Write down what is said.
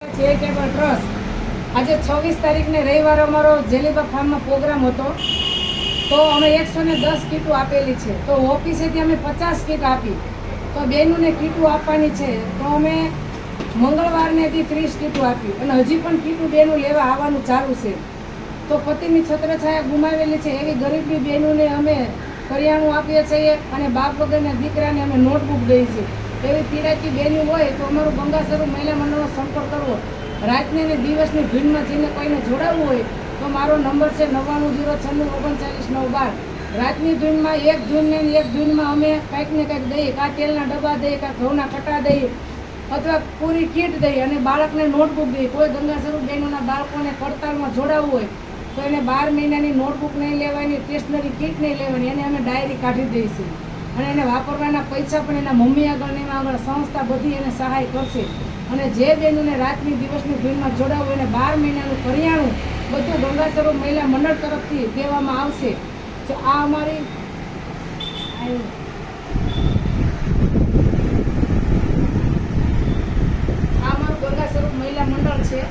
Charitable trust આજે 26 તારીખને રવિવારે અમારો જેલીબા ફાર્મમાં પ્રોગ્રામ હતો, તો અમે 110 કીટો આપેલી છે. તો ઓફિસેથી અમે 50 કીટ આપી, તો બહેનોને કીટો આપવાની છે. તો અમે મંગળવારનેથી 30 કીટો આપી અને હજી પણ કીટો બહેનો લેવા આવવાનું ચાલુ છે. તો પતિની છત્રછાયા ગુમાવેલી છે એવી ગરીબી બહેનોને અમે કરિયાણું આપીએ છીએ અને બાપ વગરના દીકરાને અમે નોટબુક દઈએ છીએ. એવી પીડાતી બહેનો હોય તો અમારું ગંગા સ્વરૂપ મહિલા મંડળનો સંપર્ક કરવો. રાતની અને દિવસની ધૂનમાં જઈને કોઈને જોડાવવું હોય તો મારો નંબર છે 9906393912. રાતની ધૂનમાં એક ધૂનમાં અમે કંઈક ને કંઈક દઈએ, કાં તેલના ડબ્બા દઈએ, કાં ઘઉંના કટા દઈએ અથવા પૂરી કીટ દઈએ અને બાળકને નોટબુક દઈએ. કોઈ ગંગા સ્વરૂપ બહેનોના બાળકોને પડતાલમાં જોડાવવું હોય તો એને 12 મહિનાની નોટબુક નહીં લેવાની, સ્ટેશનરી કીટ નહીં લેવાની, એને અમે ડાયરી કાઢી દઈશું અને એને વાપરવાના પૈસા પણ એના મમ્મી આગળ ને એમાં આગળ સંસ્થા બધી એને સહાય કરશે. અને જે બહેનોને રાતની દિવસની ધૂનમાં જોડાવવું એને 12 મહિનાનું કરિયાણું બધું ગંગા સ્વરૂપ મહિલા મંડળ તરફથી દેવામાં આવશે. તો આ અમારી અમારું ગંગા સ્વરૂપ મહિલા મંડળ છે.